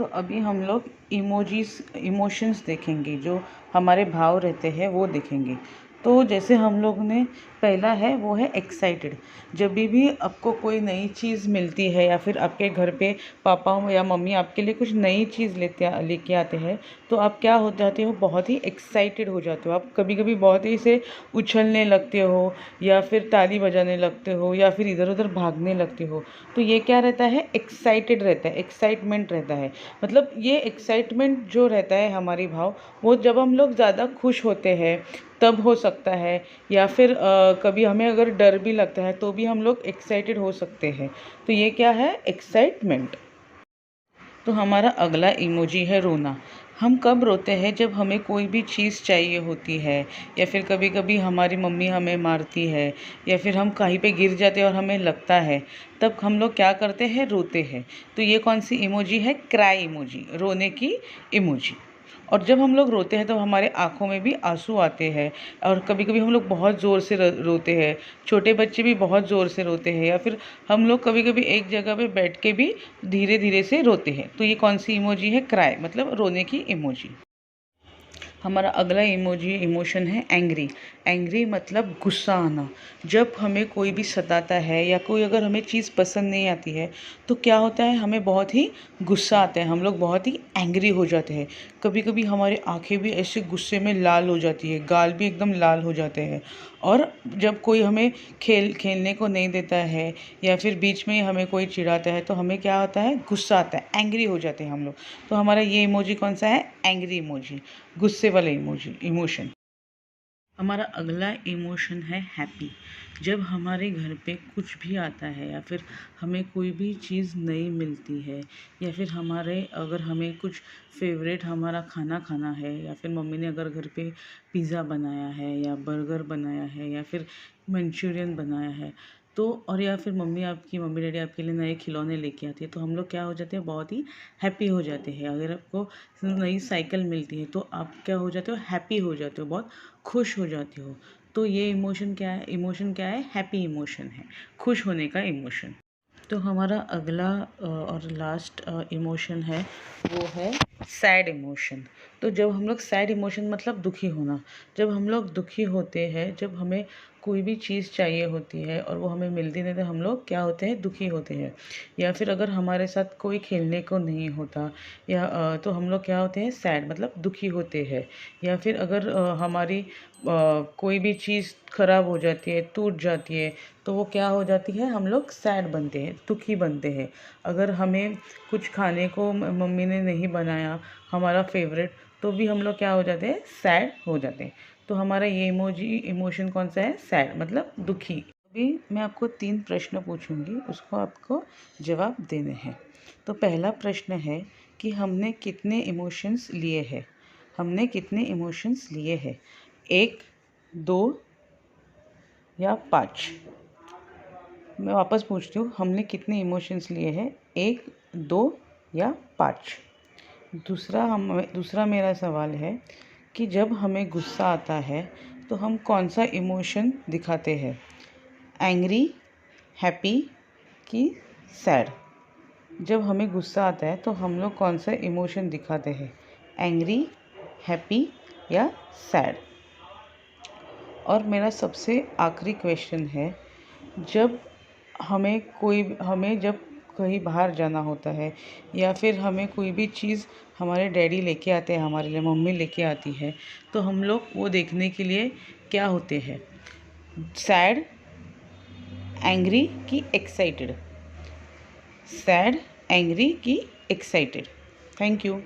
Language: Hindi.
तो अभी हम लोग इमोशंस देखेंगे, जो हमारे भाव रहते हैं वो देखेंगे। तो जैसे हम लोग ने पहला है वो है एक्साइटेड। जब भी आपको कोई नई चीज़ मिलती है या फिर आपके घर पे पापा या मम्मी आपके लिए कुछ नई चीज़ लेके आते हैं, तो आप क्या हो जाते हो, बहुत ही एक्साइटेड हो जाते हो। आप कभी कभी बहुत ही से उछलने लगते हो या फिर ताली बजाने लगते हो या फिर इधर उधर भागने लगते हो। तो ये क्या रहता है, एक्साइटेड रहता है, एक्साइटमेंट रहता है। मतलब ये एक्साइटमेंट जो रहता है हमारी भाव, वो जब हम लोग ज़्यादा खुश होते हैं तब हो सकता है, या फिर कभी हमें अगर डर भी लगता है तो भी हम लोग एक्साइटेड हो सकते हैं। तो ये क्या है, एक्साइटमेंट। तो हमारा अगला इमोजी है रोना। हम कब रोते हैं, जब हमें कोई भी चीज़ चाहिए होती है, या फिर कभी कभी हमारी मम्मी हमें मारती है, या फिर हम कहीं पे गिर जाते हैं और हमें लगता है, तब हम लोग क्या करते हैं, रोते हैं। तो ये कौन सी इमोजी है, क्राई इमोजी, रोने की इमोजी। और जब हम लोग रोते हैं तो हमारे आँखों में भी आंसू आते हैं, और कभी कभी हम लोग बहुत ज़ोर से रोते हैं। छोटे बच्चे भी बहुत ज़ोर से रोते हैं, या फिर हम लोग कभी कभी एक जगह पे बैठ के भी धीरे धीरे से रोते हैं। तो ये कौन सी इमोजी है, क्राई, मतलब रोने की इमोजी। हमारा अगला इमोशन है एंग्री। एंग्री मतलब गुस्सा आना। जब हमें कोई भी सताता है या कोई अगर हमें चीज़ पसंद नहीं आती है, तो क्या होता है, हमें बहुत ही गुस्सा आता है, हम लोग बहुत ही एंग्री हो जाते हैं। कभी कभी हमारी आंखें भी ऐसे गुस्से में लाल हो जाती है, गाल भी एकदम लाल हो जाते हैं। और जब कोई हमें खेलने को नहीं देता है, या फिर बीच में हमें कोई चिढ़ाता है, तो हमें क्या होता है, गुस्सा आता है, एंग्री हो जाते हैं हम लोग। तो हमारा ये इमोजी कौन सा है, एंग्री इमोजी, गुस्से वाला इमोशन। हमारा अगला इमोशन है हैप्पी। जब हमारे घर पे कुछ भी आता है, या फिर हमें कोई भी चीज़ नई मिलती है, या फिर अगर हमें कुछ फेवरेट हमारा खाना खाना है, या फिर मम्मी ने अगर घर पे पिज़्ज़ा बनाया है या बर्गर बनाया है या फिर मंचूरियन बनाया है, तो और या फिर मम्मी डैडी आपके लिए नए खिलौने लेके आती है, तो हम लोग क्या हो जाते हैं, बहुत ही हैप्पी हो जाते हैं। अगर आपको नई साइकिल मिलती है तो आप क्या हो जाते हो, हैप्पी हो जाते हो, बहुत खुश हो जाते हो। तो ये इमोशन क्या है, हैप्पी इमोशन है, खुश होने का इमोशन। तो हमारा अगला और लास्ट इमोशन है वो है सैड इमोशन। तो जब हम लोग सैड इमोशन मतलब दुखी होना, जब हम लोग दुखी होते हैं, जब हमें कोई भी चीज़ चाहिए होती है और वो हमें मिलती नहीं, तो हम लोग क्या होते हैं, दुखी होते हैं। या फिर अगर हमारे साथ कोई खेलने को नहीं होता, या तो हम लोग क्या होते हैं, सैड मतलब दुखी होते हैं। या फिर अगर हमारी कोई भी चीज़ ख़राब हो जाती है, टूट जाती है, तो वो क्या हो जाती है, हम लोग सैड बनते हैं, दुखी बनते हैं। अगर हमें कुछ खाने को मम्मी ने नहीं बनाया हमारा फेवरेट, तो भी हम लोग क्या हो जाते हैं, सैड हो जाते हैं। तो हमारा ये इमोशन कौन सा है, सैड मतलब दुखी। अभी मैं आपको 3 प्रश्न पूछूंगी, उसको आपको जवाब देने हैं। तो पहला प्रश्न है कि हमने कितने इमोशंस लिए हैं, हमने कितने इमोशंस लिए हैं, 1, 2 या 5। मैं वापस पूछती हूँ, हमने कितने इमोशंस लिए हैं, 1, 2 या 5। दूसरा मेरा सवाल है कि जब हमें गुस्सा आता है तो हम कौन सा इमोशन दिखाते हैं, एंग्री, हैप्पी कि सैड। जब हमें गुस्सा आता है तो हम लोग कौन सा इमोशन दिखाते हैं, एंग्री, हैप्पी या सैड। और मेरा सबसे आखिरी क्वेश्चन है, जब हमें जब कहीं बाहर जाना होता है, या फिर हमें कोई भी चीज़ हमारे डैडी लेके आते हैं, हमारे लिए मम्मी लेके आती है, तो हम लोग वो देखने के लिए क्या होते हैं, सैड, एंग्री कि एक्साइटेड, सैड, एंग्री कि एक्साइटेड। Thank you.